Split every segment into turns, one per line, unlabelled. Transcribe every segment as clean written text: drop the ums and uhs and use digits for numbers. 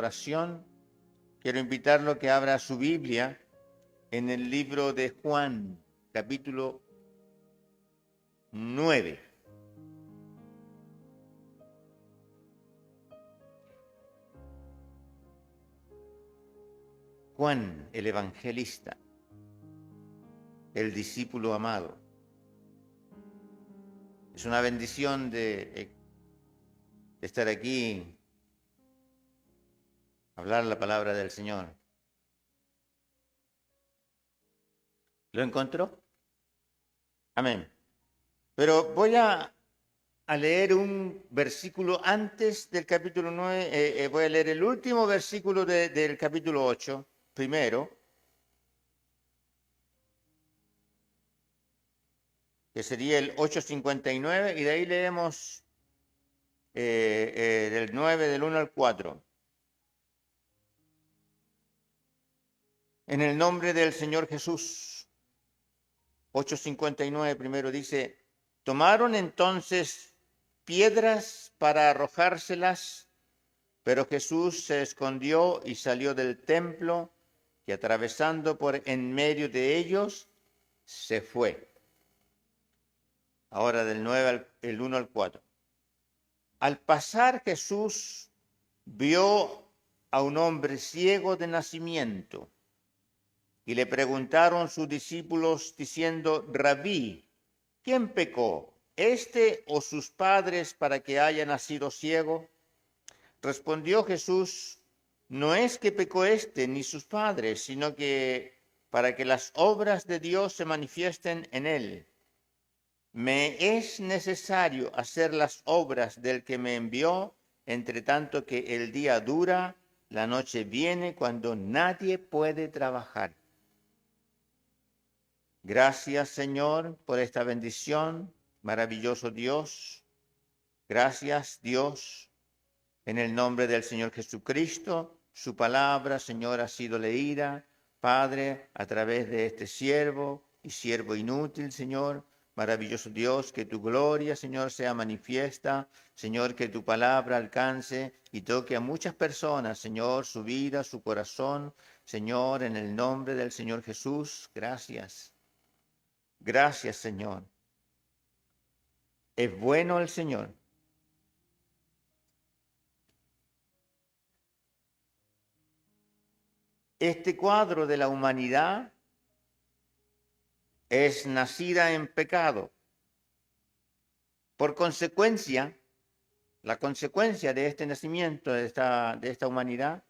oración, quiero invitarlo a que abra su Biblia en el libro de Juan, capítulo 9. Juan, el evangelista, el discípulo amado. Es una bendición de estar aquí, hablar la palabra del Señor. ¿Lo encontró? Amén. Pero voy a leer un versículo antes del capítulo 9. Voy a leer el último versículo del capítulo 8, primero, que sería el 8:59, y de ahí leemos del 9, del 1 al 4. En el nombre del Señor Jesús. 8:59 primero dice: tomaron entonces piedras para arrojárselas, pero Jesús se escondió y salió del templo, y atravesando por en medio de ellos, se fue. Ahora del 9 el 1 al 4. Al pasar Jesús vio a un hombre ciego de nacimiento, y le preguntaron sus discípulos diciendo: Rabí, ¿quién pecó, este o sus padres, para que haya nacido ciego? Respondió Jesús: no es que pecó este ni sus padres, sino que para que las obras de Dios se manifiesten en él. Me es necesario hacer las obras del que me envió, entre tanto que el día dura, la noche viene cuando nadie puede trabajar. Gracias, Señor, por esta bendición, maravilloso Dios. Gracias, Dios, en el nombre del Señor Jesucristo. Su palabra, Señor, ha sido leída, Padre, a través de este siervo y siervo inútil, Señor. Maravilloso Dios, que tu gloria, Señor, sea manifiesta. Señor, que tu palabra alcance y toque a muchas personas, Señor, su vida, su corazón. Señor, en el nombre del Señor Jesús, gracias. Gracias, Señor. Es bueno el Señor. Este cuadro de la humanidad es nacida en pecado. Por consecuencia, la consecuencia de este nacimiento de esta humanidad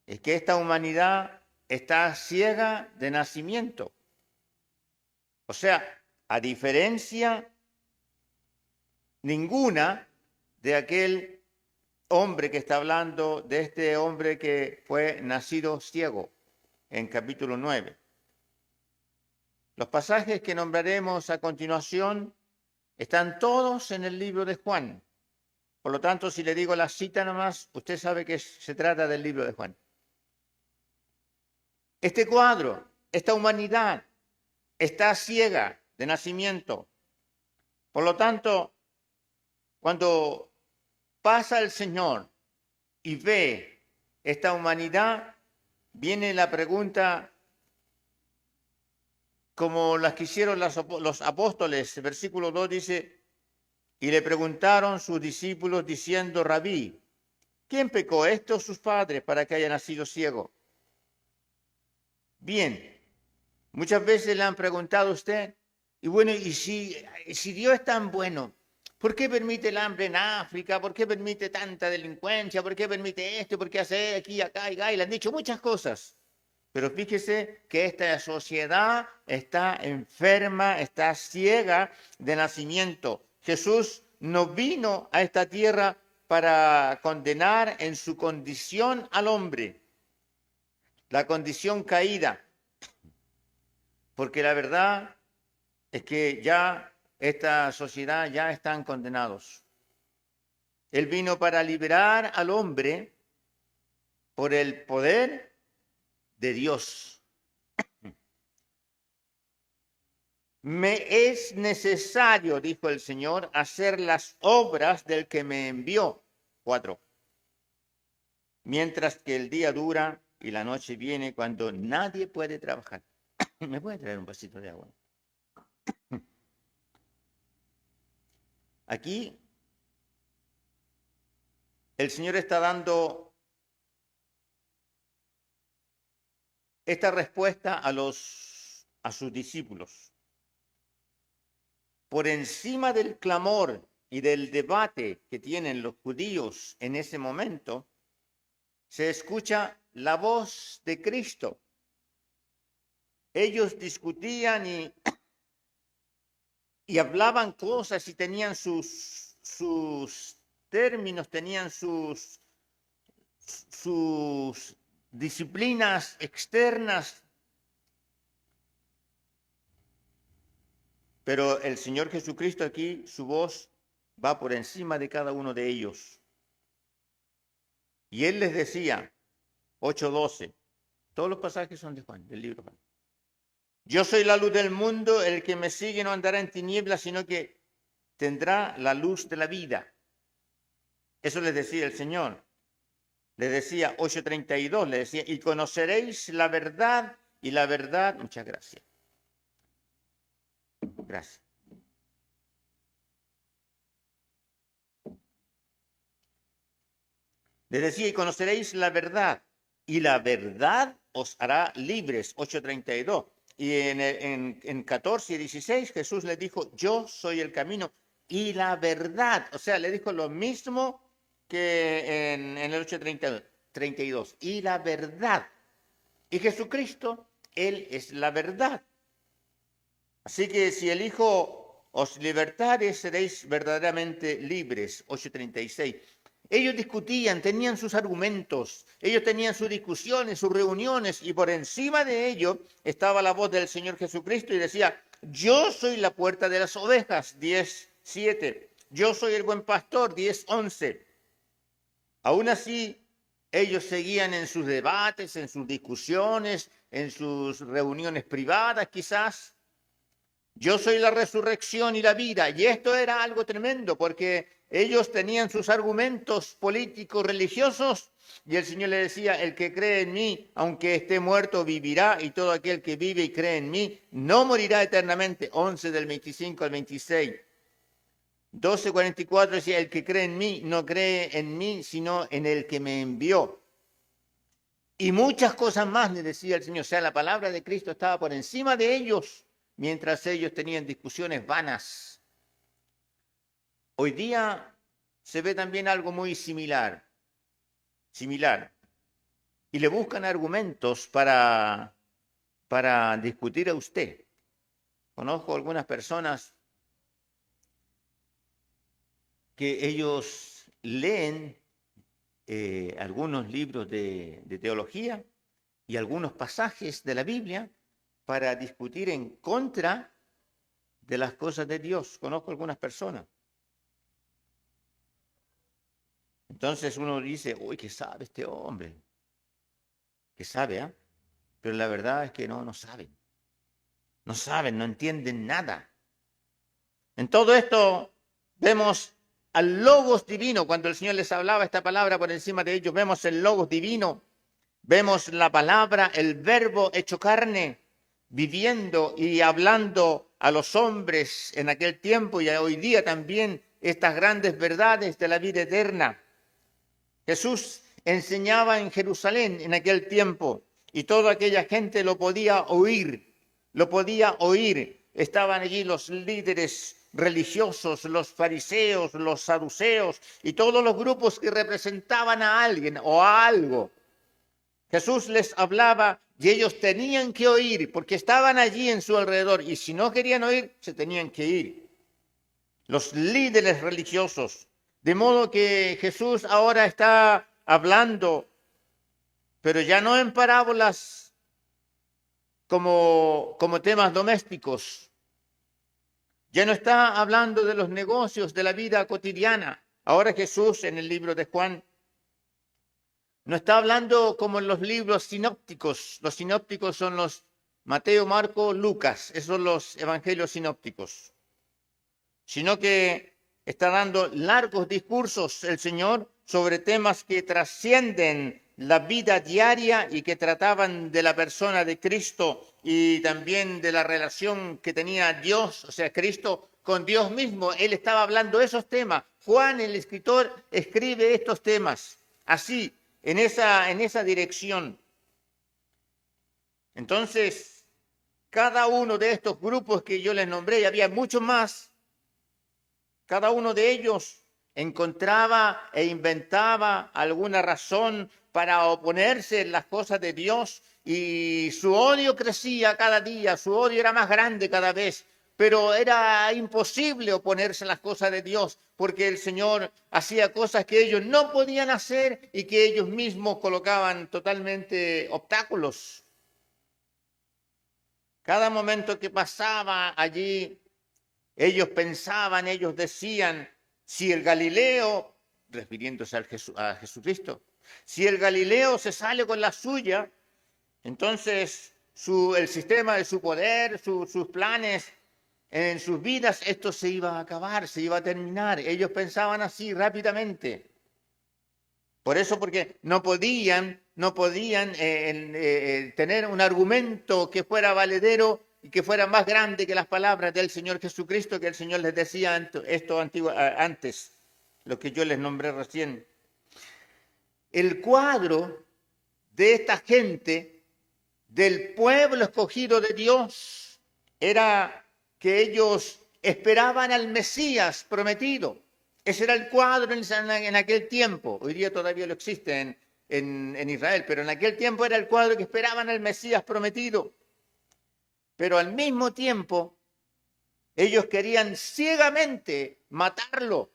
es que esta humanidad está ciega de nacimiento. O sea, a diferencia ninguna de aquel hombre que está hablando, de este hombre que fue nacido ciego en capítulo 9. Los pasajes que nombraremos a continuación están todos en el libro de Juan. Por lo tanto, si le digo la cita nomás, usted sabe que se trata del libro de Juan. Este cuadro, esta humanidad, está ciega de nacimiento. Por lo tanto, cuando pasa el Señor y ve esta humanidad, viene la pregunta como las que hicieron los apóstoles. El versículo 2 dice: y le preguntaron sus discípulos diciendo: Rabí, ¿quién pecó, este o sus padres, para que haya nacido ciego? Bien, muchas veces le han preguntado a usted, y bueno, y si Dios es tan bueno, ¿por qué permite el hambre en África? ¿Por qué permite tanta delincuencia? ¿Por qué permite esto? ¿Por qué hace aquí, acá y acá? Y le han dicho muchas cosas. Pero fíjese que esta sociedad está enferma, está ciega de nacimiento. Jesús no vino a esta tierra para condenar en su condición al hombre, la condición caída, porque la verdad es que ya esta sociedad ya están condenados. Él vino para liberar al hombre por el poder de Dios. Me es necesario, dijo el Señor, hacer las obras del que me envió. 4. mientras que el día dura y la noche viene cuando nadie puede trabajar. ¿Me puede traer un vasito de agua? Aquí el Señor está dando esta respuesta a sus discípulos. Por encima del clamor y del debate que tienen los judíos en ese momento, se escucha la voz de Cristo. Ellos discutían y hablaban cosas y tenían sus términos, tenían sus disciplinas externas. Pero el Señor Jesucristo aquí, su voz va por encima de cada uno de ellos. Y Él les decía, 8:12, todos los pasajes son de Juan, del libro de Juan. Yo soy la luz del mundo, el que me sigue no andará en tinieblas, sino que tendrá la luz de la vida. Eso les decía el Señor. Les decía 8:32, les decía, y conoceréis la verdad, y la verdad, muchas gracias. Gracias. Les decía, y conoceréis la verdad, y la verdad os hará libres, 8:32. Y en 14 y 16 Jesús les dijo, yo soy el camino y la verdad. O sea, le dijo lo mismo que en el 8:32. Y la verdad. Y Jesucristo, Él es la verdad. Así que si el Hijo os libertare, seréis verdaderamente libres, 8:36. Ellos discutían, tenían sus argumentos, ellos tenían sus discusiones, sus reuniones, y por encima de ello estaba la voz del Señor Jesucristo y decía, yo soy la puerta de las ovejas, 10:7. Yo soy el buen pastor, 10:11. Aún así, ellos seguían en sus debates, en sus discusiones, en sus reuniones privadas quizás. Yo soy la resurrección y la vida. Y esto era algo tremendo porque ellos tenían sus argumentos políticos, religiosos, y el Señor le decía, el que cree en mí, aunque esté muerto, vivirá, y todo aquel que vive y cree en mí, no morirá eternamente. 11 del 25 al 26. 12:44 decía, el que cree en mí, no cree en mí, sino en el que me envió. Y muchas cosas más le decía el Señor. O sea, la palabra de Cristo estaba por encima de ellos, mientras ellos tenían discusiones vanas. Hoy día se ve también algo muy similar. Y le buscan argumentos para discutir a usted. Conozco algunas personas que ellos leen algunos libros de teología y algunos pasajes de la Biblia para discutir en contra de las cosas de Dios. Conozco algunas personas. Entonces uno dice, uy, ¿qué sabe este hombre? ¿Qué sabe, ah? Pero la verdad es que no saben. No saben, no entienden nada. En todo esto vemos al Logos divino. Cuando el Señor les hablaba esta palabra por encima de ellos, vemos el Logos divino. Vemos la palabra, el verbo hecho carne, viviendo y hablando a los hombres en aquel tiempo y hoy día también estas grandes verdades de la vida eterna. Jesús enseñaba en Jerusalén en aquel tiempo y toda aquella gente lo podía oír, Estaban allí los líderes religiosos, los fariseos, los saduceos y todos los grupos que representaban a alguien o a algo. Jesús les hablaba y ellos tenían que oír porque estaban allí en su alrededor y si no querían oír, se tenían que ir. Los líderes religiosos. De modo que Jesús ahora está hablando, pero ya no en parábolas como temas domésticos. Ya no está hablando de los negocios, de la vida cotidiana. Ahora Jesús en el libro de Juan no está hablando como en los libros sinópticos. Los sinópticos son los Mateo, Marco, Lucas. Esos son los evangelios sinópticos. Sino que está dando largos discursos el Señor sobre temas que trascienden la vida diaria y que trataban de la persona de Cristo y también de la relación que tenía Dios, o sea, Cristo con Dios mismo. Él estaba hablando de esos temas. Juan, el escritor, escribe estos temas así, en esa dirección. Entonces, cada uno de estos grupos que yo les nombré, y había muchos más, cada uno de ellos encontraba e inventaba alguna razón para oponerse en las cosas de Dios, y su odio crecía cada día, su odio era más grande cada vez, pero era imposible oponerse a las cosas de Dios, porque el Señor hacía cosas que ellos no podían hacer y que ellos mismos colocaban totalmente obstáculos. Cada momento que pasaba allí, ellos pensaban, ellos decían, si el Galileo, refiriéndose a Jesucristo, si el Galileo se sale con la suya, entonces el sistema de su poder, sus planes en sus vidas, esto se iba a acabar, se iba a terminar. Ellos pensaban así rápidamente. Por eso, porque no podían tener un argumento que fuera valedero y que fuera más grande que las palabras del Señor Jesucristo, que el Señor les decía esto antes, lo que yo les nombré recién. El cuadro de esta gente, del pueblo escogido de Dios, era que ellos esperaban al Mesías prometido. Ese era el cuadro en aquel tiempo. Hoy día todavía lo existe en Israel, pero en aquel tiempo era el cuadro que esperaban al Mesías prometido. Pero al mismo tiempo, ellos querían ciegamente matarlo.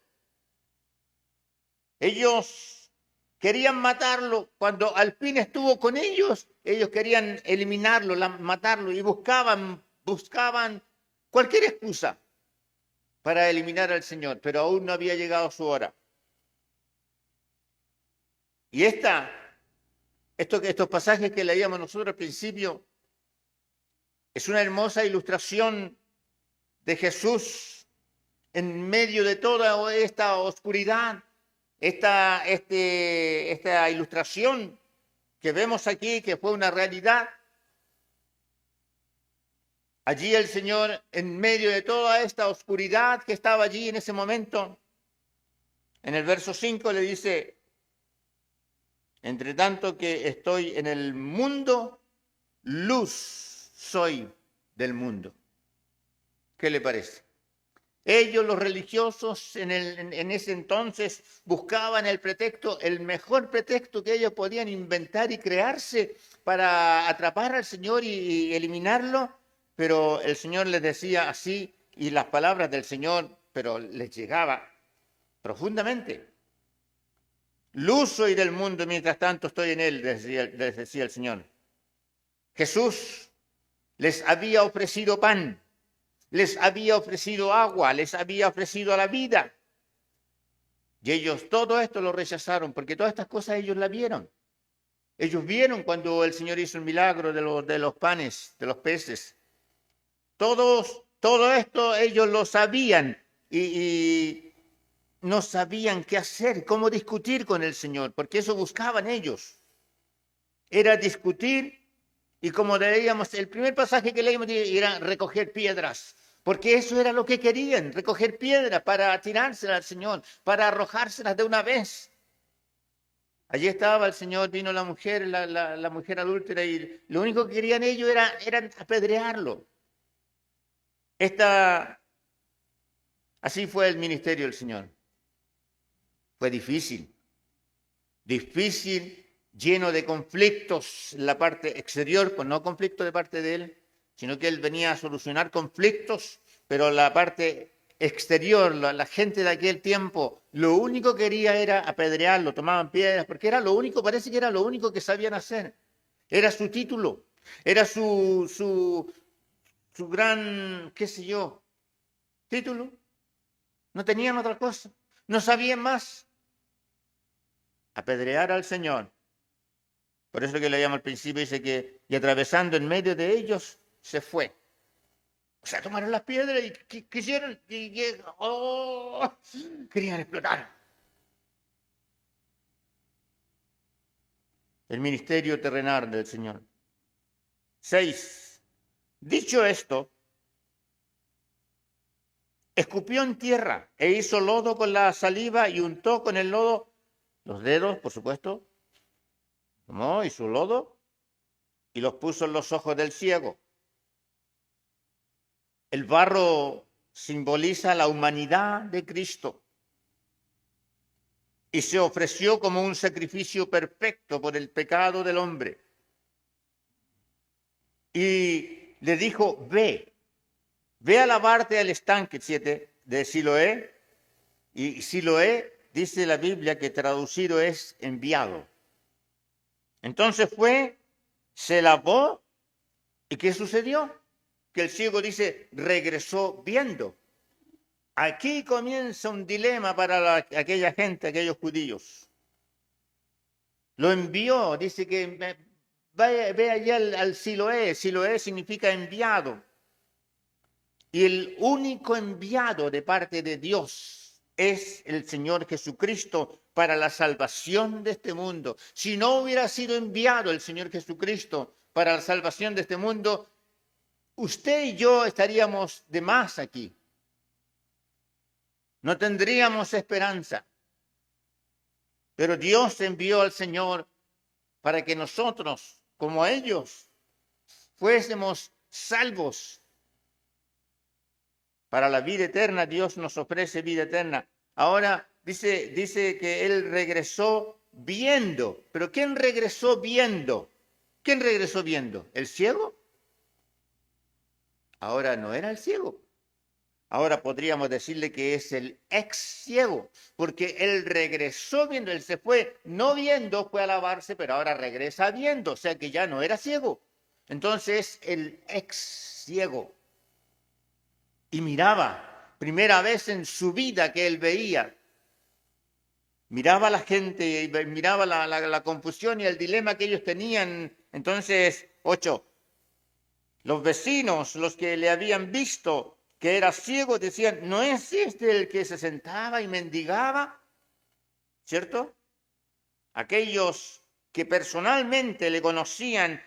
Ellos querían matarlo cuando al fin estuvo con ellos. Ellos querían eliminarlo, matarlo, y buscaban cualquier excusa para eliminar al Señor, pero aún no había llegado su hora. Y estos pasajes que leíamos nosotros al principio es una hermosa ilustración de Jesús en medio de toda esta oscuridad, esta ilustración que vemos aquí, que fue una realidad. Allí el Señor, en medio de toda esta oscuridad que estaba allí en ese momento, en el verso 5 le dice, entre tanto que estoy en el mundo, luz soy del mundo. ¿Qué le parece? Ellos, los religiosos, en ese entonces buscaban el mejor pretexto que ellos podían inventar y crearse para atrapar al Señor y eliminarlo, pero el Señor les decía así, y las palabras del Señor, pero les llegaba profundamente. Luz soy del mundo, mientras tanto estoy en él, les decía el Señor. Jesús les había ofrecido pan, les había ofrecido agua, les había ofrecido la vida. Y ellos todo esto lo rechazaron, porque todas estas cosas ellos la vieron. Ellos vieron cuando el Señor hizo el milagro de los panes, de los peces. Todo esto ellos lo sabían y no sabían qué hacer, cómo discutir con el Señor, porque eso buscaban ellos. Era discutir, y como leíamos, el primer pasaje que leímos era recoger piedras, porque eso era lo que querían, recoger piedras para tirárselas al Señor, para arrojárselas de una vez. Allí estaba el Señor, vino la mujer, la mujer adúltera, y lo único que querían ellos era apedrearlo. Así fue el ministerio del Señor. Fue difícil, lleno de conflictos en la parte exterior, pues no conflictos de parte de él, sino que él venía a solucionar conflictos, pero la parte exterior, la gente de aquel tiempo, lo único que quería era apedrearlo, tomaban piedras, porque parece que era lo único que sabían hacer. Era su título, era su gran, qué sé yo, título. No tenían otra cosa, no sabían más. Apedrear al Señor. Por eso que leíamos al principio, dice que, y atravesando en medio de ellos, se fue. O sea, tomaron las piedras y quisieron, querían explotar. El ministerio terrenal del Señor. 6. Dicho esto, escupió en tierra e hizo lodo con la saliva y untó con el lodo los dedos, por supuesto. Tomó y su lodo y los puso en los ojos del ciego. El barro simboliza la humanidad de Cristo y se ofreció como un sacrificio perfecto por el pecado del hombre. Y le dijo, ve a lavarte al estanque 7 de Siloé. Y Siloé, dice la Biblia, que traducido es enviado. Entonces fue, se lavó, ¿y qué sucedió? Que el ciego dice, regresó viendo. Aquí comienza un dilema para aquella gente, aquellos judíos. Lo envió, dice que ve allá al Siloé. Siloé significa enviado. Y el único enviado de parte de Dios es el Señor Jesucristo para la salvación de este mundo. Si no hubiera sido enviado el Señor Jesucristo para la salvación de este mundo, usted y yo estaríamos de más aquí. No tendríamos esperanza. Pero Dios envió al Señor para que nosotros, como ellos, fuésemos salvos. Para la vida eterna, Dios nos ofrece vida eterna. Ahora dice que Él regresó viendo. ¿Pero quién regresó viendo? ¿Quién regresó viendo? ¿El ciego? Ahora no era el ciego. Ahora podríamos decirle que es el ex ciego, porque Él regresó viendo, Él se fue no viendo, fue a lavarse, pero ahora regresa viendo, o sea que ya no era ciego. Entonces el ex ciego. Y miraba, primera vez en su vida que él veía, miraba a la gente, miraba la confusión y el dilema que ellos tenían. Entonces, 8, los vecinos, los que le habían visto que era ciego, decían, ¿no es este el que se sentaba y mendigaba? ¿Cierto? Aquellos que personalmente le conocían,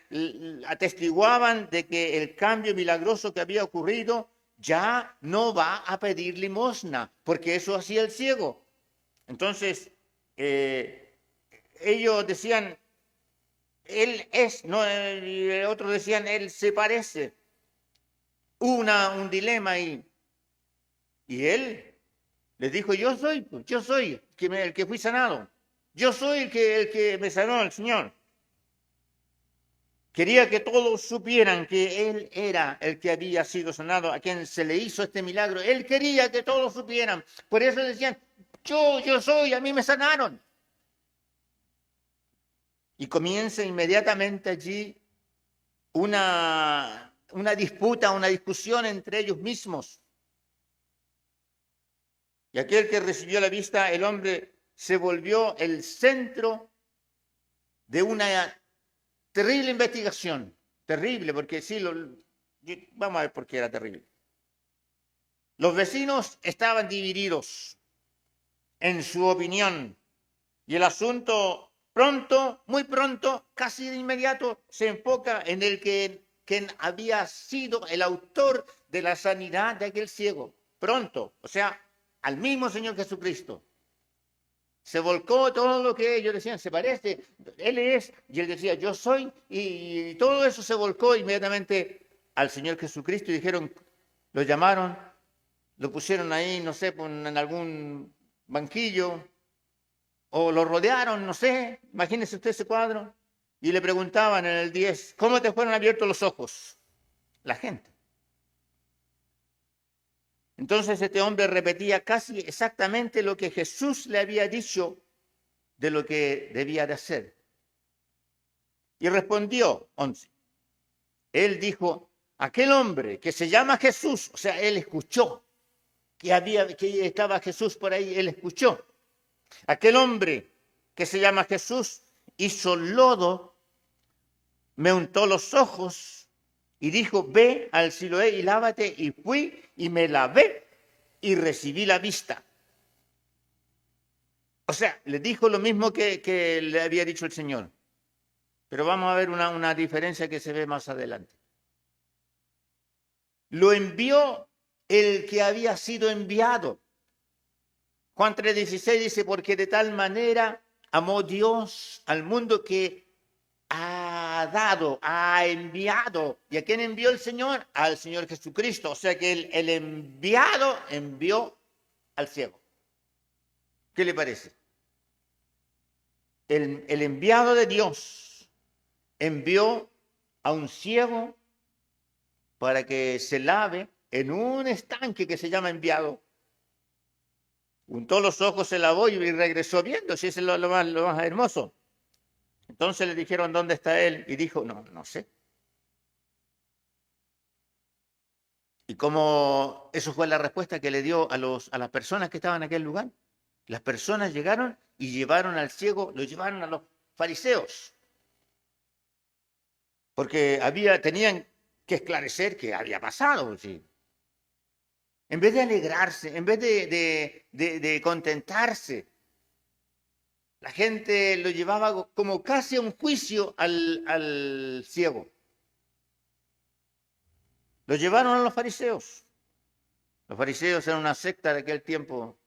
atestiguaban de que el cambio milagroso que había ocurrido ya no va a pedir limosna, porque eso hacía el ciego. Entonces, ellos decían, él es, no, y otros decían, él se parece. Un dilema ahí. Y él les dijo, yo soy el que fui sanado. Yo soy el que me sanó el Señor. Quería que todos supieran que Él era el que había sido sanado, a quien se le hizo este milagro. Él quería que todos supieran. Por eso decían, yo soy, a mí me sanaron. Y comienza inmediatamente allí una disputa, una discusión entre ellos mismos. Y aquel que recibió la vista, el hombre se volvió el centro de una terrible investigación. Terrible, porque sí, vamos a ver por qué era terrible. Los vecinos estaban divididos en su opinión y el asunto pronto, muy pronto, casi de inmediato, se enfoca en el quien había sido el autor de la sanidad de aquel ciego. Pronto, o sea, al mismo Señor Jesucristo. Se volcó todo lo que ellos decían, se parece, Él es, y Él decía, yo soy, y todo eso se volcó inmediatamente al Señor Jesucristo y dijeron, lo llamaron, lo pusieron ahí, no sé, en algún banquillo, o lo rodearon, no sé, imagínese usted ese cuadro, y le preguntaban en el 10, ¿cómo te fueron abiertos los ojos? La gente. Entonces este hombre repetía casi exactamente lo que Jesús le había dicho de lo que debía de hacer. Y respondió, 11. Él dijo, aquel hombre que se llama Jesús, o sea, él escuchó que estaba Jesús por ahí, él escuchó. Aquel hombre que se llama Jesús hizo lodo, me untó los ojos Y dijo, ve al Siloé y lávate. Y fui y me lavé y recibí la vista. O sea, le dijo lo mismo que le había dicho el Señor. Pero vamos a ver una diferencia que se ve más adelante. Lo envió el que había sido enviado. Juan 3:16 dice, porque de tal manera amó Dios al mundo que ha dado, ha enviado. ¿Y a quién envió el Señor? Al Señor Jesucristo. O sea que el enviado envió al ciego. ¿Qué le parece? El enviado de Dios envió a un ciego para que se lave en un estanque que se llama enviado. Untó los ojos, se lavó y regresó viendo, si eso es lo más hermoso. Entonces le dijeron, ¿dónde está él? Y dijo, no sé. Y como eso fue la respuesta que le dio a las personas que estaban en aquel lugar. Las personas llegaron y llevaron al ciego, lo llevaron a los fariseos. Porque tenían que esclarecer qué había pasado. ¿Sí? En vez de alegrarse, en vez de contentarse, la gente lo llevaba como casi a un juicio al ciego. Lo llevaron a los fariseos. Los fariseos eran una secta de aquel tiempo.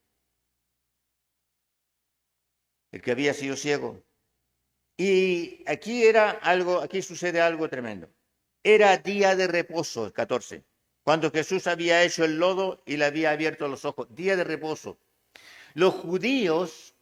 El que había sido ciego. Y aquí sucede algo tremendo. Era día de reposo, el 14, cuando Jesús había hecho el lodo y le había abierto los ojos. Día de reposo. Los judíos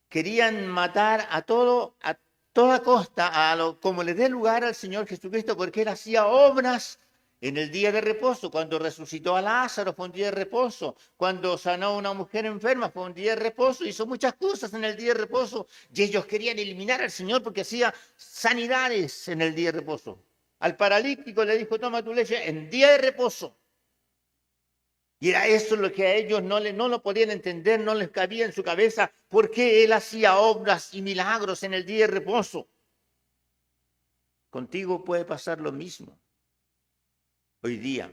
querían matar a toda costa, como le dé lugar al Señor Jesucristo, porque Él hacía obras en el día de reposo. Cuando resucitó a Lázaro fue un día de reposo. Cuando sanó a una mujer enferma fue un día de reposo. Hizo muchas cosas en el día de reposo. Y ellos querían eliminar al Señor porque hacía sanidades en el día de reposo. Al paralítico le dijo, toma tu leche en día de reposo. Y era eso lo que a ellos no lo podían entender, no les cabía en su cabeza, por qué Él hacía obras y milagros en el día de reposo. Contigo puede pasar lo mismo hoy día.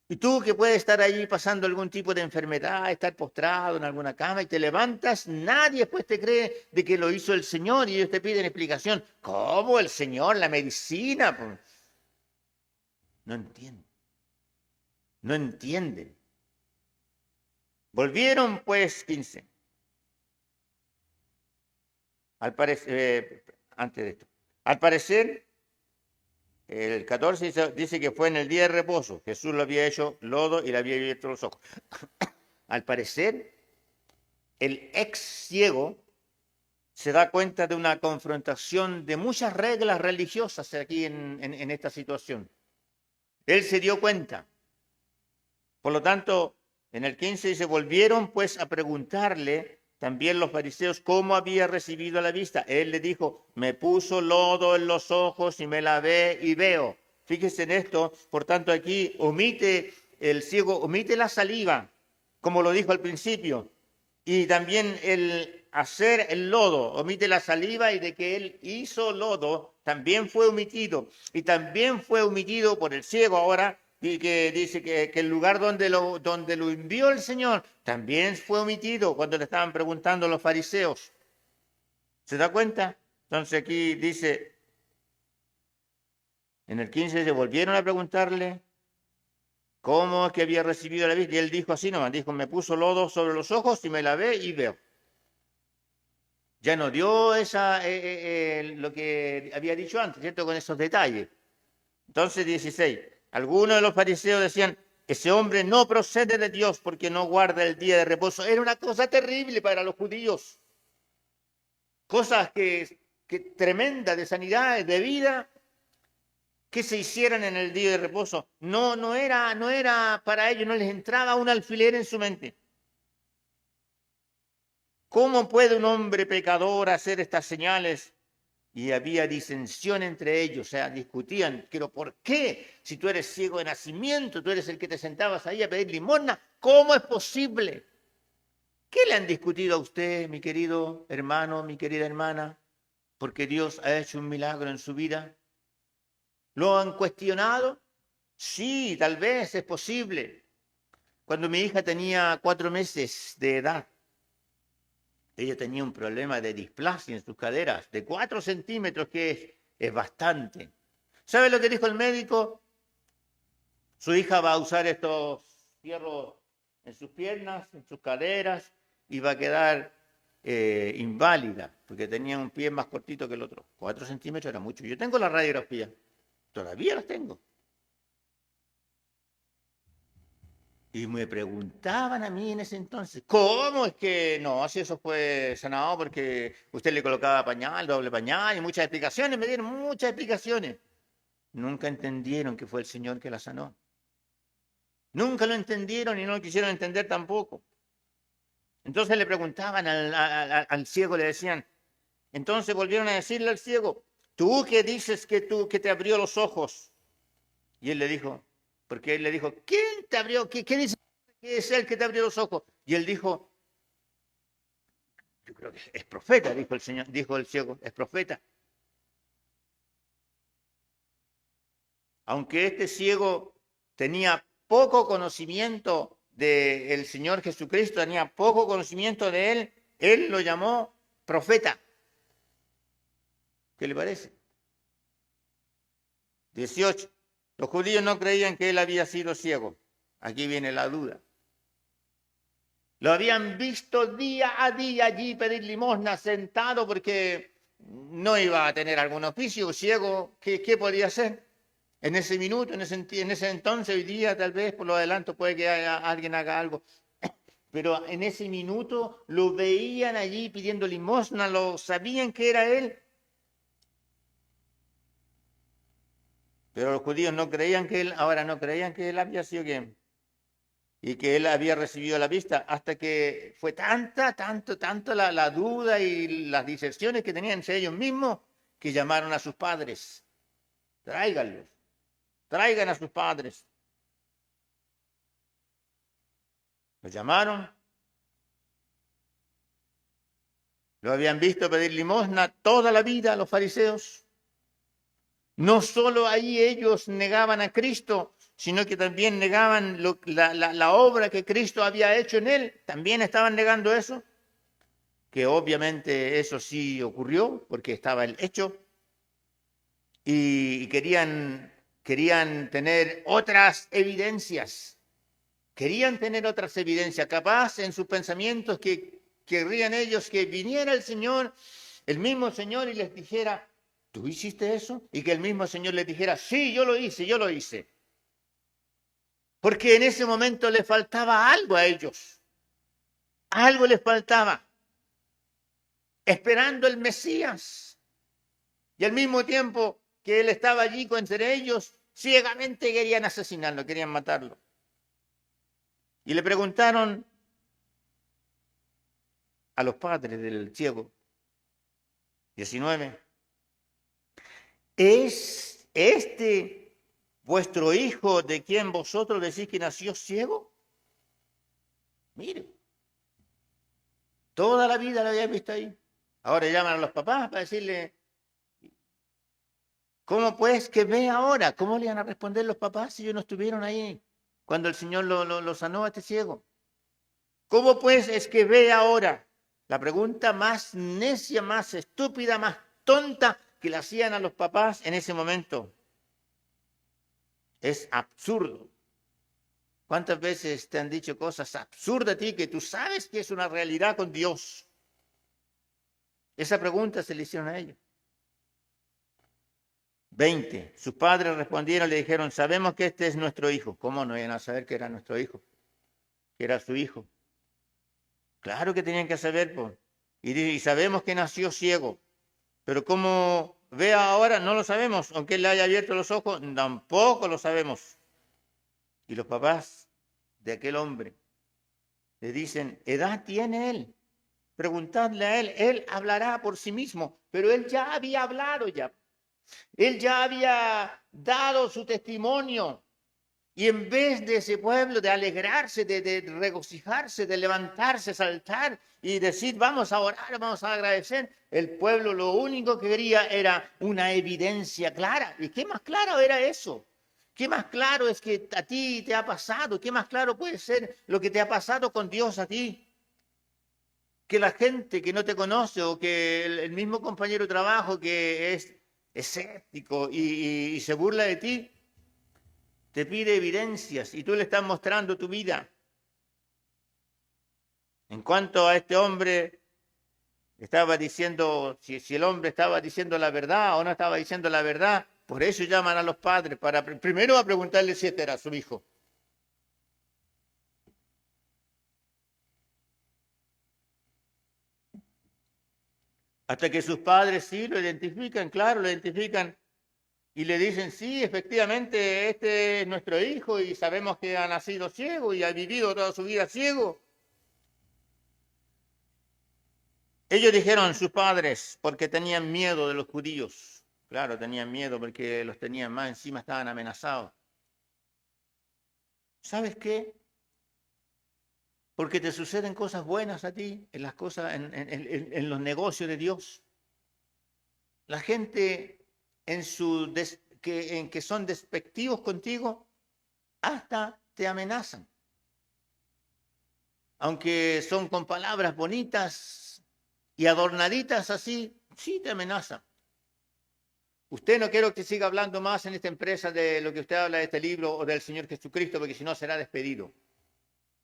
Y tú que puedes estar ahí pasando algún tipo de enfermedad, estar postrado en alguna cama y te levantas, nadie después te cree de que lo hizo el Señor y ellos te piden explicación. ¿Cómo el Señor? La medicina. No entienden. No entienden. Volvieron pues 15. Antes de esto. Al parecer, el 14 dice que fue en el día de reposo. Jesús lo había hecho lodo y le había abierto los ojos. Al parecer, el ex ciego se da cuenta de una confrontación de muchas reglas religiosas aquí en esta situación. Él se dio cuenta. Por lo tanto, en el 15 dice, volvieron pues a preguntarle también los fariseos cómo había recibido la vista. Él le dijo, me puso lodo en los ojos y me lavé y veo. Fíjese en esto, por tanto aquí el ciego omite la saliva, como lo dijo al principio. Y también el hacer el lodo, omite la saliva y de que él hizo lodo, también fue omitido. Y también fue omitido por el ciego ahora, y que dice que el lugar donde lo envió el Señor también fue omitido cuando le estaban preguntando los fariseos. ¿Se da cuenta? Entonces aquí dice, en el 15 se volvieron a preguntarle cómo es que había recibido la vista. Y él dijo así nomás, dijo, me puso lodo sobre los ojos y me lavé y veo. Ya no dio lo que había dicho antes, ¿cierto? Con esos detalles. Entonces 16. Algunos de los fariseos decían, ese hombre no procede de Dios porque no guarda el día de reposo. Era una cosa terrible para los judíos. Cosas que tremenda de sanidad, de vida, que se hicieran en el día de reposo. No era para ellos, no les entraba un alfiler en su mente. ¿Cómo puede un hombre pecador hacer estas señales? Y había disensión entre ellos, o sea, discutían, pero ¿por qué? Si tú eres ciego de nacimiento, tú eres el que te sentabas ahí a pedir limosna, ¿cómo es posible? ¿Qué le han discutido a usted, mi querido hermano, mi querida hermana? Porque Dios ha hecho un milagro en su vida. ¿Lo han cuestionado? Sí, tal vez es posible. Cuando mi hija tenía 4 meses de edad, ella tenía un problema de displasia en sus caderas, de 4 centímetros, que es bastante. ¿Sabe lo que dijo el médico? Su hija va a usar estos fierros en sus piernas, en sus caderas, y va a quedar inválida, porque tenía un pie más cortito que el otro. 4 centímetros era mucho. Yo tengo la radiografía, todavía las tengo. Y me preguntaban a mí en ese entonces, ¿cómo es que no? Si eso fue sanado porque usted le colocaba pañal, doble pañal, y muchas explicaciones, me dieron muchas explicaciones. Nunca entendieron que fue el Señor que la sanó. Nunca lo entendieron y no lo quisieron entender tampoco. Entonces le preguntaban al ciego, le decían, entonces volvieron a decirle al ciego, ¿tú qué dices que te abrió los ojos? Y él le dijo, porque él le dijo, ¿quién te abrió? ¿Qué dice que es él que te abrió los ojos? Y él dijo, yo creo que es profeta, dijo el Señor, dijo el ciego, es profeta. Aunque este ciego tenía poco conocimiento del Señor Jesucristo, tenía poco conocimiento de él lo llamó profeta. ¿Qué le parece? 18. Los judíos no creían que él había sido ciego. Aquí viene la duda. Lo habían visto día a día allí pedir limosna sentado porque no iba a tener algún oficio ciego. ¿Qué podía hacer? En ese minuto, en ese entonces, hoy día tal vez por lo adelanto puede que alguien haga algo. Pero en ese minuto lo veían allí pidiendo limosna, lo sabían que era él. Pero los judíos no creían que él, ahora no creían que él había sido quien. Y que él había recibido la vista, hasta que fue tanto la duda y las diserciones que tenían entre ellos mismos, que llamaron a sus padres. Tráiganlos, traigan a sus padres. Los llamaron. Lo habían visto pedir limosna toda la vida a los fariseos. No solo ahí ellos negaban a Cristo, sino que también negaban la obra que Cristo había hecho en él. También estaban negando eso, que obviamente eso sí ocurrió, porque estaba el hecho, y querían tener otras evidencias. Querían tener otras evidencias, capaz en sus pensamientos que querrían ellos que viniera el Señor, el mismo Señor, y les dijera, ¿tú hiciste eso? Y que el mismo Señor les dijera, sí, yo lo hice. Porque en ese momento les faltaba algo a ellos. Algo les faltaba. Esperando el Mesías. Y al mismo tiempo que él estaba allí entre ellos, ciegamente querían asesinarlo, querían matarlo. Y le preguntaron a los padres del ciego, 19, ¿es este vuestro hijo de quien vosotros decís que nació ciego? Mire, toda la vida lo había visto ahí. Ahora llaman a los papás para decirle, ¿cómo pues que ve ahora? ¿Cómo le iban a responder los papás si ellos no estuvieron ahí cuando el Señor lo sanó a este ciego? ¿Cómo pues es que ve ahora? La pregunta más necia, más estúpida, más tonta que le hacían a los papás en ese momento. Es absurdo. ¿Cuántas veces te han dicho cosas absurdas a ti que tú sabes que es una realidad con Dios? Esa pregunta se le hicieron a ellos. 20. Sus padres respondieron, le dijeron, sabemos que este es nuestro hijo. ¿Cómo no iban a saber que era nuestro hijo? Que era su hijo. Claro que tenían que saber, pues. Y sabemos que nació ciego. Pero cómo ve ahora, no lo sabemos. Aunque él le haya abierto los ojos, tampoco lo sabemos. Y los papás de aquel hombre le dicen, ¿edad tiene él? Preguntadle a él hablará por sí mismo. Pero él ya había hablado ya. Él ya había dado su testimonio. Y en vez de ese pueblo de alegrarse, de regocijarse, de levantarse, saltar y decir, vamos a orar, vamos a agradecer, el pueblo lo único que quería era una evidencia clara. ¿Y qué más claro era eso? ¿Qué más claro es que a ti te ha pasado? ¿Qué más claro puede ser lo que te ha pasado con Dios a ti? Que la gente que no te conoce o que el mismo compañero de trabajo que es escéptico y se burla de ti, te pide evidencias y tú le estás mostrando tu vida. En cuanto a este hombre, estaba diciendo, si el hombre estaba diciendo la verdad o no estaba diciendo la verdad, por eso llaman a los padres, para primero a preguntarle si este era su hijo. Hasta que sus padres sí lo identifican, claro, lo identifican y le dicen, sí, efectivamente, este es nuestro hijo y sabemos que ha nacido ciego y ha vivido toda su vida ciego. Ellos dijeron, sus padres, porque tenían miedo de los judíos. Claro, tenían miedo porque los tenían más encima, estaban amenazados. ¿Sabes qué? Porque te suceden cosas buenas a ti, en las cosas, en los negocios de Dios. La gente en que son despectivos contigo, hasta te amenazan. Aunque son con palabras bonitas y adornaditas así, sí te amenazan. Usted no quiero que siga hablando más en esta empresa de lo que usted habla de este libro o del Señor Jesucristo, porque si no será despedido.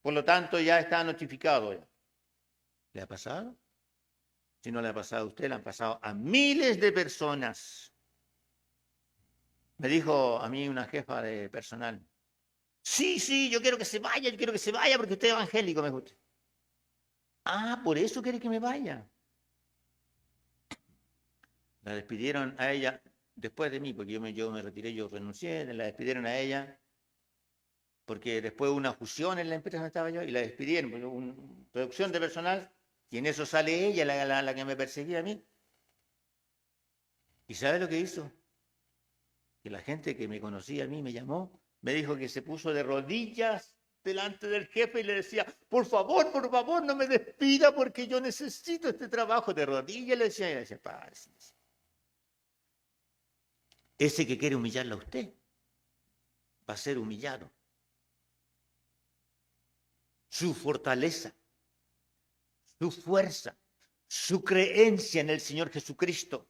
Por lo tanto, ya está notificado. ¿Le ha pasado? Si no le ha pasado a usted, le han pasado a miles de personas. Me dijo a mí una jefa de personal, sí, yo quiero que se vaya, porque usted es evangélico, me gusta. Ah, por eso quiere que me vaya. La despidieron a ella después de mí, porque yo me retiré, yo renuncié, la despidieron a ella, porque después hubo una fusión en la empresa donde estaba yo y la despidieron, porque hubo una reducción de personal y en eso sale ella, la que me perseguía a mí. ¿Y sabe lo que hizo? Que la gente que me conocía a mí me llamó, me dijo que se puso de rodillas delante del jefe y le decía, por favor, no me despida porque yo necesito este trabajo. De rodillas le decía, padre, ese que quiere humillarla a usted va a ser humillado. Su fortaleza, su fuerza, su creencia en el Señor Jesucristo.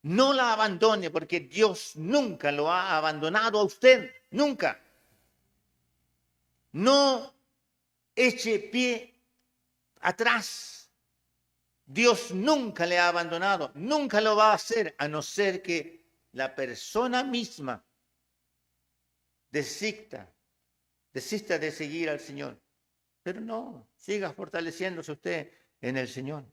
No la abandone porque Dios nunca lo ha abandonado a usted, nunca. No eche pie atrás. Dios nunca le ha abandonado, nunca lo va a hacer, a no ser que la persona misma desista de seguir al Señor. Pero no, siga fortaleciéndose usted en el Señor.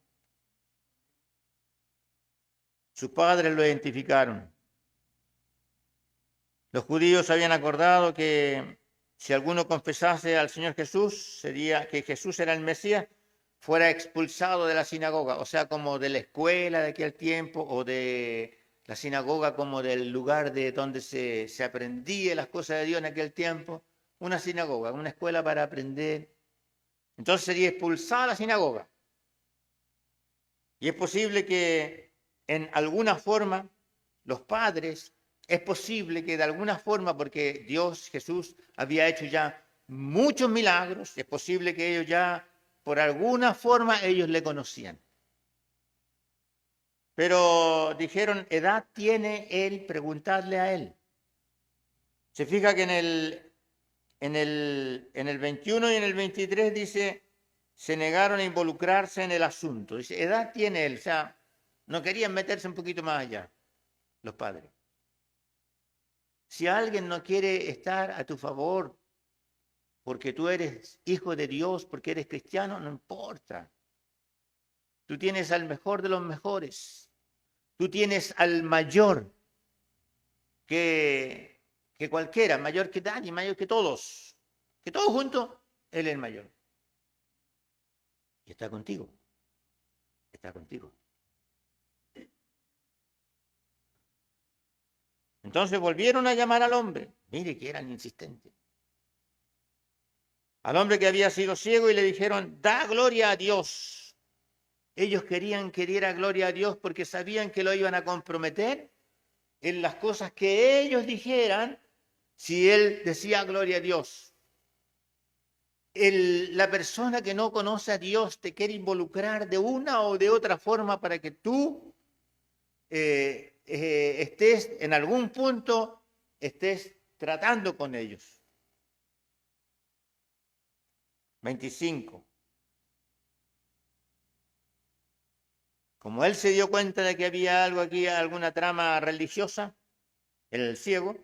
Sus padres lo identificaron. Los judíos habían acordado que si alguno confesase al Señor Jesús, sería que Jesús era el Mesías, fuera expulsado de la sinagoga, o sea, como de la escuela de aquel tiempo o de la sinagoga como del lugar de donde se aprendía las cosas de Dios en aquel tiempo, una sinagoga, una escuela para aprender. Entonces sería expulsada la sinagoga. Y es posible que en alguna forma los padres, es posible que de alguna forma, porque Dios, Jesús, había hecho ya muchos milagros, es posible que ellos ya, por alguna forma, ellos le conocían. Pero dijeron, edad tiene él, preguntarle a él. Se fija que en el 21 y en el 23 dice, se negaron a involucrarse en el asunto. Dice, edad tiene él, o sea, no querían meterse un poquito más allá, los padres. Si alguien no quiere estar a tu favor porque tú eres hijo de Dios, porque eres cristiano, no importa. Tú tienes al mejor de los mejores. Tú tienes al mayor que cualquiera, mayor que nadie, mayor que todos. Que todos juntos, Él es el mayor. Y está contigo. Está contigo. Entonces volvieron a llamar al hombre. Mire que eran insistentes. al hombre que había sido ciego y le dijeron, da gloria a Dios. Ellos querían que diera gloria a Dios porque sabían que lo iban a comprometer en las cosas que ellos dijeran si él decía gloria a Dios. La persona que no conoce a Dios te quiere involucrar de una o de otra forma para que tú estés en algún punto, estés tratando con ellos. 25. Como él se dio cuenta de que había algo aquí, alguna trama religiosa, el ciego,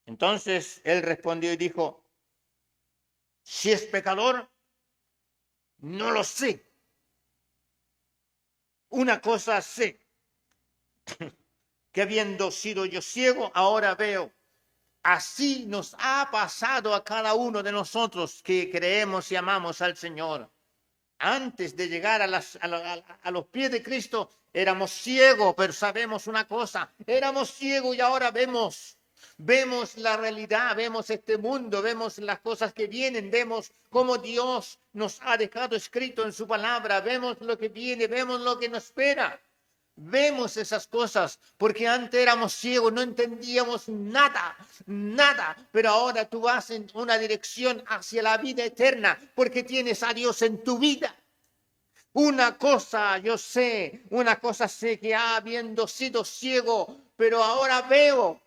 entonces él respondió y dijo, si es pecador, no lo sé. Una cosa sé, que habiendo sido yo ciego, ahora veo. Así nos ha pasado a cada uno de nosotros que creemos y amamos al Señor. Antes de llegar a los pies de Cristo, éramos ciegos, pero sabemos una cosa, éramos ciegos y ahora vemos. Vemos la realidad, vemos este mundo, vemos las cosas que vienen, vemos cómo Dios nos ha dejado escrito en su palabra, vemos lo que viene, vemos lo que nos espera. Vemos esas cosas, porque antes éramos ciegos, no entendíamos nada, pero ahora tú vas en una dirección hacia la vida eterna, porque tienes a Dios en tu vida. Una cosa sé que habiendo sido ciego, pero ahora veo.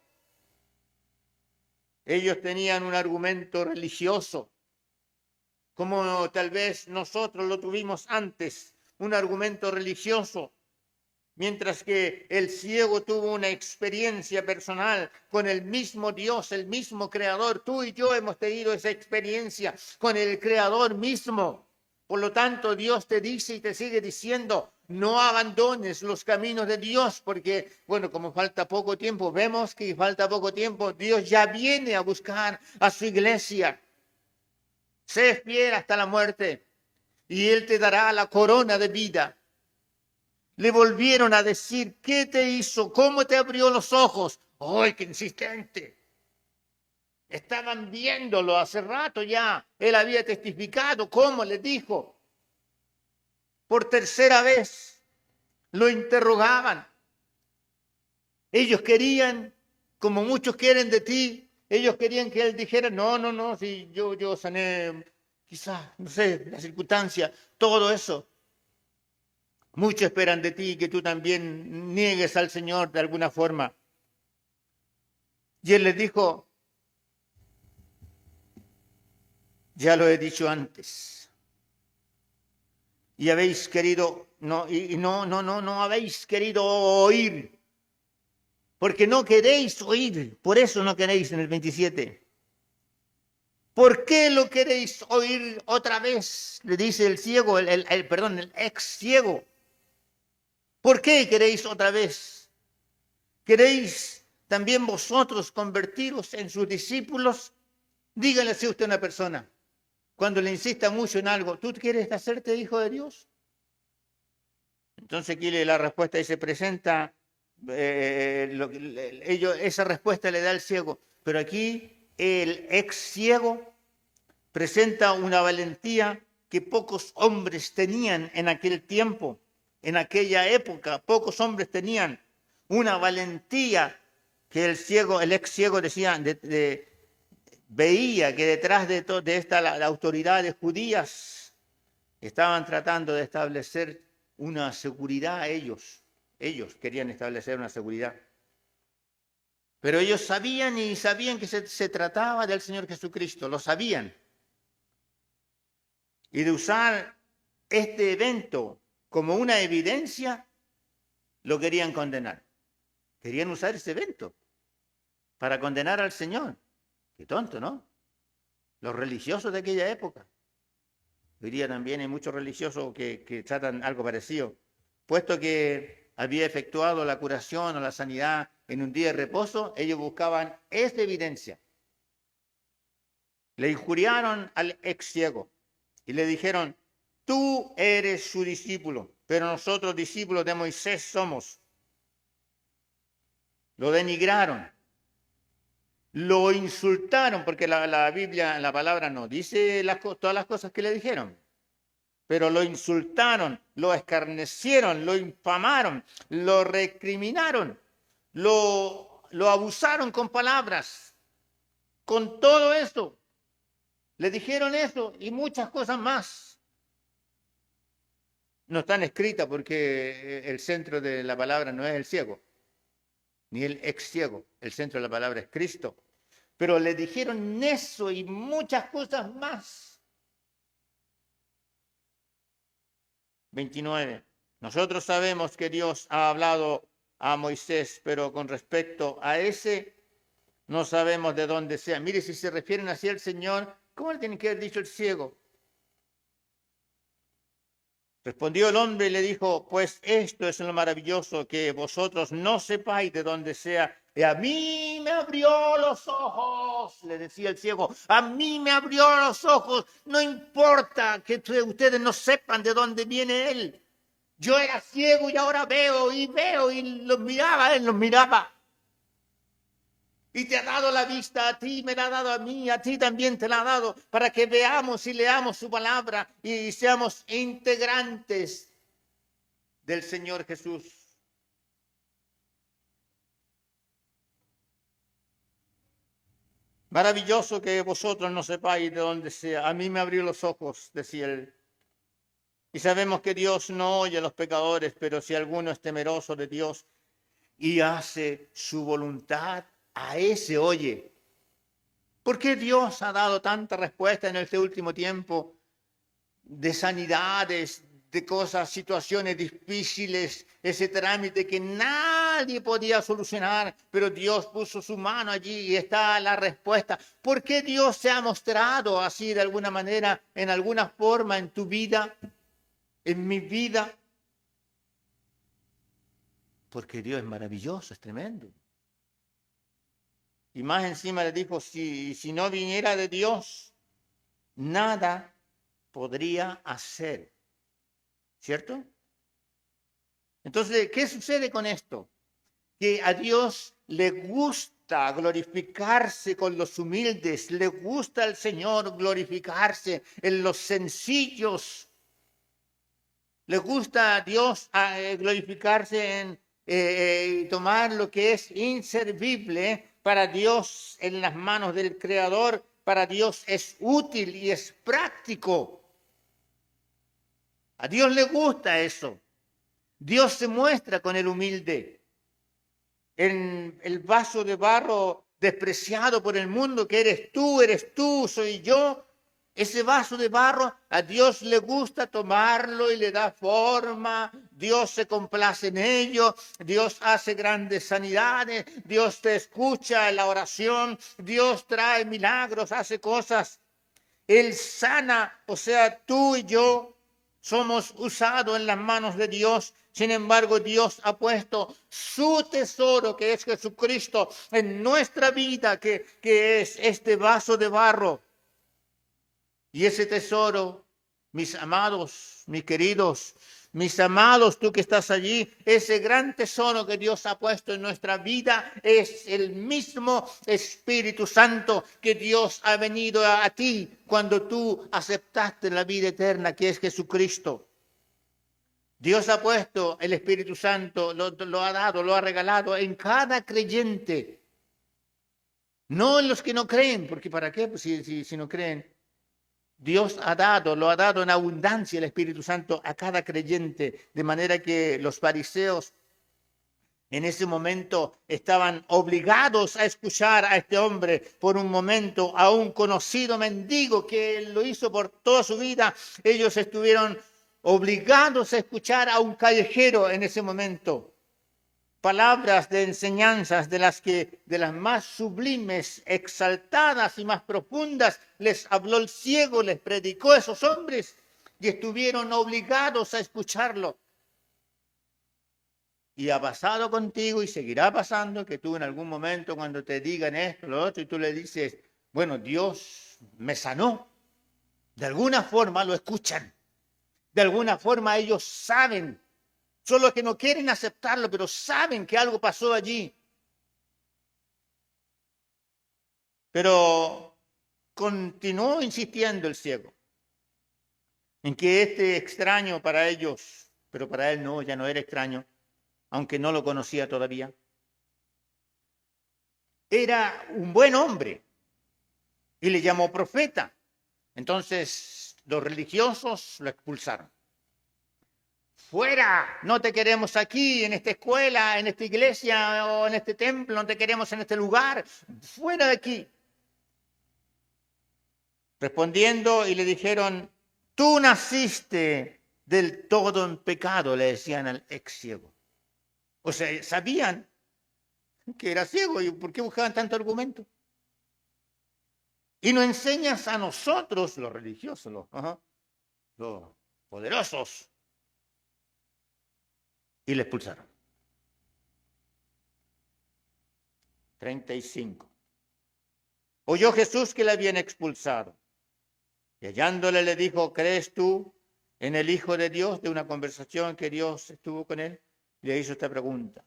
Ellos tenían un argumento religioso, como tal vez nosotros lo tuvimos antes, un argumento religioso. Mientras que el ciego tuvo una experiencia personal con el mismo Dios, el mismo Creador. Tú y yo hemos tenido esa experiencia con el Creador mismo. Por lo tanto, Dios te dice y te sigue diciendo, no abandones los caminos de Dios, porque, bueno, como falta poco tiempo, vemos que falta poco tiempo, Dios ya viene a buscar a su iglesia. Sé fiel hasta la muerte y Él te dará la corona de vida. Le volvieron a decir, ¿qué te hizo? ¿Cómo te abrió los ojos? ¡Ay, qué insistente! Estaban viéndolo hace rato ya. Él había testificado cómo les dijo. Por tercera vez lo interrogaban. Ellos querían, como muchos quieren de ti, ellos querían que él dijera, no, si yo sané, quizás, no sé, la circunstancia, todo eso. Muchos esperan de ti que tú también niegues al Señor de alguna forma. Y él les dijo, ya lo he dicho antes. Y habéis querido, no habéis querido oír. Porque no queréis oír. Por eso no queréis en el 27. ¿Por qué lo queréis oír otra vez? Le dice el ciego, el ex ciego. ¿Por qué queréis otra vez? ¿Queréis también vosotros convertiros en sus discípulos? Dígale así a usted a una persona, cuando le insista mucho en algo, ¿tú quieres hacerte hijo de Dios? Entonces aquí la respuesta ahí se presenta, esa respuesta le da el ciego, pero aquí el ex ciego presenta una valentía que pocos hombres tenían en aquel tiempo. En aquella época, pocos hombres tenían una valentía que el ex ciego decía, veía que detrás de esta las autoridades judías estaban tratando de establecer una seguridad. Ellos querían establecer una seguridad. Pero ellos sabían que se trataba del Señor Jesucristo, lo sabían. Y de usar este evento como una evidencia, lo querían condenar. Querían usar ese evento para condenar al Señor. Qué tonto, ¿no? Los religiosos de aquella época. Hoy día también hay muchos religiosos que tratan algo parecido. Puesto que había efectuado la curación o la sanidad en un día de reposo, ellos buscaban esta evidencia. Le injuriaron al ex ciego y le dijeron, tú eres su discípulo, pero nosotros discípulos de Moisés somos. Lo denigraron. Lo insultaron, porque la Biblia, la palabra no dice todas las cosas que le dijeron, pero lo insultaron, lo escarnecieron, lo infamaron, lo recriminaron, lo abusaron con palabras, con todo esto. Le dijeron eso y muchas cosas más. No están escritas porque el centro de la palabra no es el ciego, ni el ex ciego. El centro de la palabra es Cristo. Pero le dijeron eso y muchas cosas más. 29. Nosotros sabemos que Dios ha hablado a Moisés, pero con respecto a ese no sabemos de dónde sea. Mire, si se refieren así al Señor, ¿cómo le tiene que haber dicho el ciego? Respondió el hombre y le dijo, pues esto es lo maravilloso, que vosotros no sepáis de dónde sea. Y a mí me abrió los ojos, le decía el ciego, a mí me abrió los ojos. No importa que ustedes no sepan de dónde viene él. Yo era ciego y ahora veo y los miraba, él los miraba. Y te ha dado la vista a ti, me la ha dado a mí, a ti también te la ha dado, para que veamos y leamos su palabra y seamos integrantes del Señor Jesús. Maravilloso que vosotros no sepáis de dónde sea. A mí me abrió los ojos, decía él. Y sabemos que Dios no oye a los pecadores, pero si alguno es temeroso de Dios y hace su voluntad, a ese oye. ¿Por qué Dios ha dado tanta respuesta en este último tiempo de sanidades, de cosas, situaciones difíciles, ese trámite que nadie podía solucionar, pero Dios puso su mano allí y está la respuesta? ¿Por qué Dios se ha mostrado así de alguna manera, en alguna forma en tu vida, en mi vida? Porque Dios es maravilloso, es tremendo. Y más encima le dijo, si no viniera de Dios, nada podría hacer. ¿Cierto? Entonces, ¿qué sucede con esto? Que a Dios le gusta glorificarse con los humildes, le gusta al Señor glorificarse en los sencillos. Le gusta a Dios glorificarse en tomar lo que es inservible para Dios en las manos del Creador. Para Dios es útil y es práctico. A Dios le gusta eso. Dios se muestra con el humilde. En el vaso de barro despreciado por el mundo que eres tú, soy yo. Ese vaso de barro a Dios le gusta tomarlo y le da forma. Dios se complace en ello. Dios hace grandes sanidades. Dios te escucha en la oración. Dios trae milagros, hace cosas. Él sana, o sea, tú y yo somos usados en las manos de Dios. Sin embargo, Dios ha puesto su tesoro, que es Jesucristo, en nuestra vida, que es este vaso de barro. Y ese tesoro, mis amados, mis queridos, mis amados, tú que estás allí, ese gran tesoro que Dios ha puesto en nuestra vida es el mismo Espíritu Santo que Dios ha venido a ti cuando tú aceptaste la vida eterna que es Jesucristo. Dios ha puesto el Espíritu Santo, lo ha dado, lo ha regalado en cada creyente. No en los que no creen, porque ¿para qué? Pues si no creen. Dios lo ha dado en abundancia el Espíritu Santo a cada creyente, de manera que los fariseos en ese momento estaban obligados a escuchar a este hombre por un momento, a un conocido mendigo que lo hizo por toda su vida. Ellos estuvieron obligados a escuchar a un callejero en ese momento. Palabras de enseñanzas de las más sublimes, exaltadas y más profundas les habló el ciego, les predicó a esos hombres y estuvieron obligados a escucharlo. Y ha pasado contigo y seguirá pasando que tú en algún momento cuando te digan esto, lo otro, y tú le dices, bueno, Dios me sanó. De alguna forma lo escuchan. De alguna forma ellos saben. Solo que no quieren aceptarlo, pero saben que algo pasó allí. Pero continuó insistiendo el ciego en que este extraño para ellos, pero para él no, ya no era extraño, aunque no lo conocía todavía, era un buen hombre y le llamó profeta. Entonces los religiosos lo expulsaron. Fuera, no te queremos aquí, en esta escuela, en esta iglesia o en este templo, no te queremos en este lugar, fuera de aquí. Respondiendo y le dijeron, tú naciste del todo en pecado, le decían al ex ciego. O sea, sabían que era ciego y ¿por qué buscaban tanto argumento? Y nos enseñas a nosotros, los religiosos, los poderosos, y le expulsaron. 35. Oyó Jesús que le habían expulsado. Y hallándole le dijo, ¿crees tú en el Hijo de Dios? De una conversación que Dios estuvo con él, le hizo esta pregunta.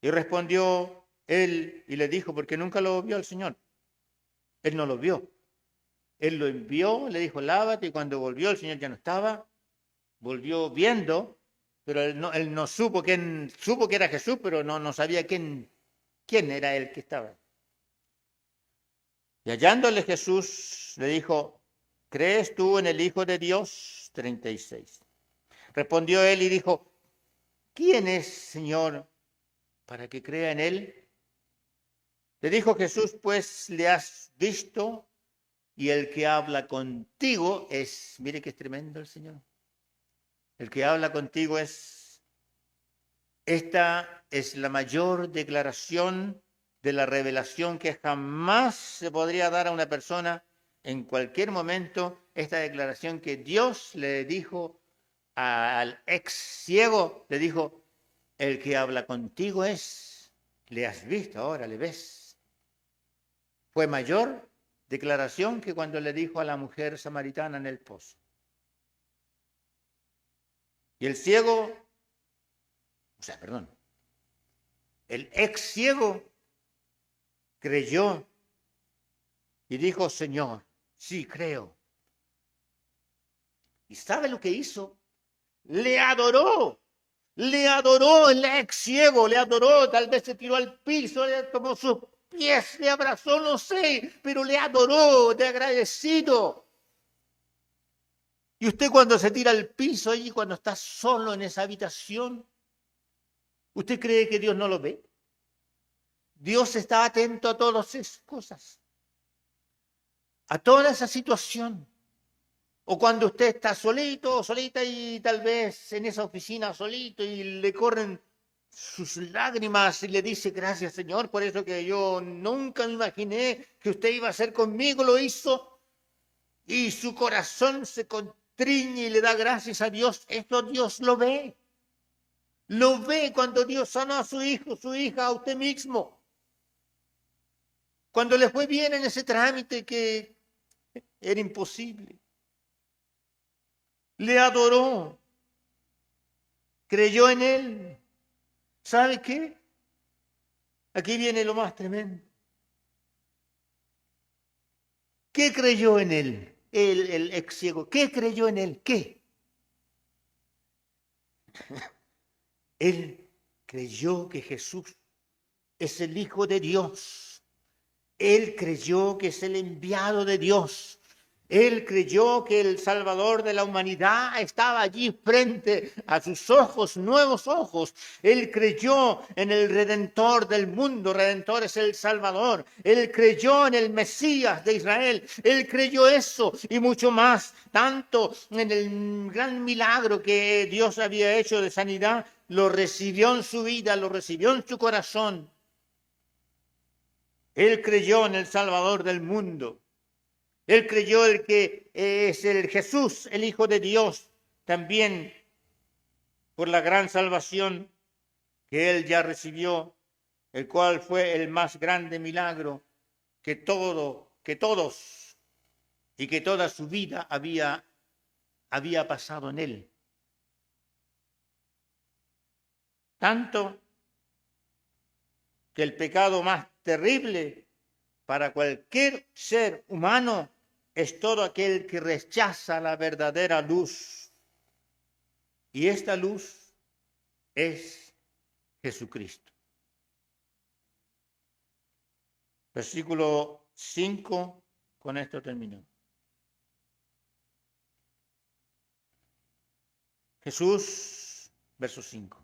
Y respondió él y le dijo, porque nunca lo vio el Señor. Él no lo vio. Él lo envió, le dijo, lávate, y cuando volvió el Señor ya no estaba. Volvió viendo, pero él no supo supo que era Jesús, pero no sabía quién era él que estaba. Y hallándole Jesús le dijo, ¿crees tú en el Hijo de Dios? 36. Respondió él y dijo, ¿quién es, Señor, para que crea en él? Le dijo Jesús, pues le has visto y el que habla contigo es, mire que es tremendo el Señor. El que habla contigo esta es la mayor declaración de la revelación que jamás se podría dar a una persona en cualquier momento. Esta declaración que Dios le dijo al ex ciego, le dijo, el que habla contigo es, le has visto, ahora le ves. Fue mayor declaración que cuando le dijo a la mujer samaritana en el pozo. Y el ciego, el ex ciego creyó y dijo, Señor, sí creo. ¿Y sabe lo que hizo? Le adoró el ex ciego, le adoró, tal vez se tiró al piso, le tomó sus pies, le abrazó, no sé, pero le adoró de agradecido. Y usted cuando se tira al piso allí, cuando está solo en esa habitación, ¿usted cree que Dios no lo ve? Dios está atento a todas esas cosas, a toda esa situación. O cuando usted está solito o solita y tal vez en esa oficina solito y le corren sus lágrimas y le dice, gracias Señor, por eso que yo nunca me imaginé que usted iba a hacer conmigo, lo hizo. Y su corazón se contriñe y le da gracias a Dios. Esto Dios lo ve. Lo ve cuando Dios sanó a su hijo, su hija, a usted mismo. Cuando le fue bien en ese trámite que era imposible. Le adoró, creyó en él. ¿Sabe qué? Aquí viene lo más tremendo. ¿Qué creyó en él? El ex ciego. ¿Qué creyó en él? ¿Qué? Él creyó que Jesús es el Hijo de Dios. Él creyó que es el enviado de Dios. Él creyó que el Salvador de la humanidad estaba allí frente a sus ojos, nuevos ojos. Él creyó en el Redentor del mundo. Redentor es el Salvador. Él creyó en el Mesías de Israel. Él creyó eso y mucho más. Tanto en el gran milagro que Dios había hecho de sanidad, lo recibió en su vida, lo recibió en su corazón. Él creyó en el Salvador del mundo. Él creyó el que es el Jesús, el Hijo de Dios, también por la gran salvación que él ya recibió, el cual fue el más grande milagro que todos y que toda su vida había pasado en él. Tanto que el pecado más terrible para cualquier ser humano es todo aquel que rechaza la verdadera luz. Y esta luz es Jesucristo. Versículo 5, con esto termino. Jesús, verso 5,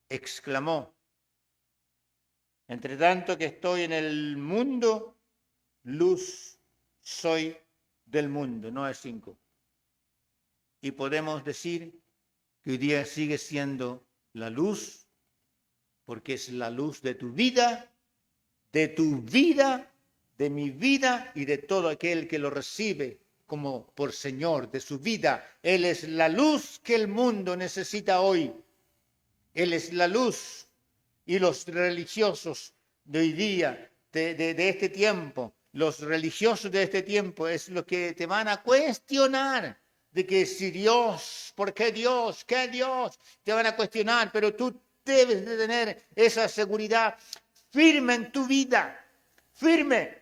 exclamó: entre tanto que estoy en el mundo, luz soy del mundo. No es 5. Y podemos decir que hoy día sigue siendo la luz, porque es la luz de tu vida, de mi vida y de todo aquel que lo recibe como por Señor de su vida. Él es la luz que el mundo necesita hoy. Él es la luz. Y los religiosos de hoy día, de este tiempo, los religiosos de este tiempo es lo que te van a cuestionar de que si Dios, ¿por qué Dios? ¿Qué Dios? Te van a cuestionar, pero tú debes de tener esa seguridad firme en tu vida, firme.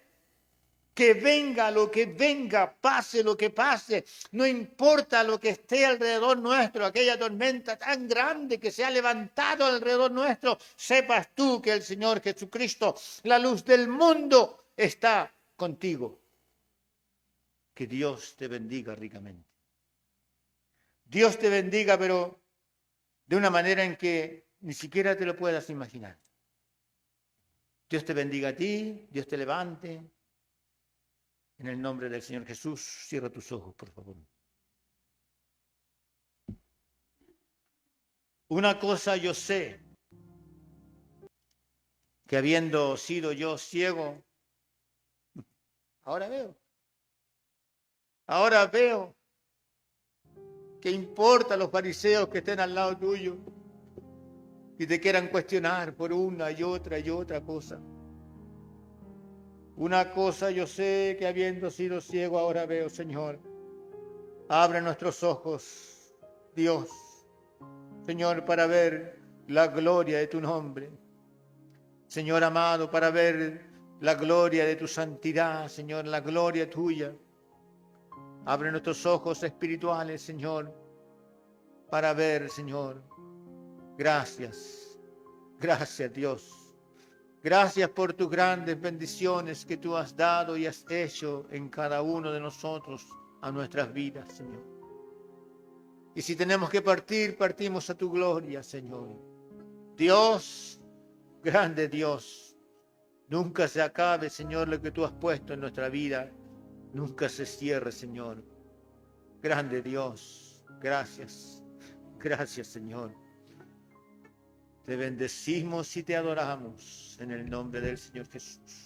Que venga lo que venga, pase lo que pase, no importa lo que esté alrededor nuestro, aquella tormenta tan grande que se ha levantado alrededor nuestro, sepas tú que el Señor Jesucristo, la luz del mundo, está contigo. Que Dios te bendiga ricamente. Dios te bendiga, pero de una manera en que ni siquiera te lo puedas imaginar. Dios te bendiga a ti, Dios te levante. En el nombre del Señor Jesús, cierra tus ojos, por favor. Una cosa yo sé, que habiendo sido yo ciego, ahora veo. Ahora veo. ¿Qué importa los fariseos que estén al lado tuyo y te quieran cuestionar por una y otra cosa? Una cosa yo sé, que habiendo sido ciego, ahora veo, Señor. Abre nuestros ojos, Dios, Señor, para ver la gloria de tu nombre. Señor amado, para ver la gloria de tu santidad, Señor, la gloria tuya. Abre nuestros ojos espirituales, Señor, para ver, Señor. Gracias, gracias, Dios. Gracias por tus grandes bendiciones que tú has dado y has hecho en cada uno de nosotros a nuestras vidas, Señor. Y si tenemos que partir, partimos a tu gloria, Señor. Dios, grande Dios, nunca se acabe, Señor, lo que tú has puesto en nuestra vida. Nunca se cierre, Señor. Grande Dios, gracias. Gracias, Señor. Te bendecimos y te adoramos en el nombre del Señor Jesús.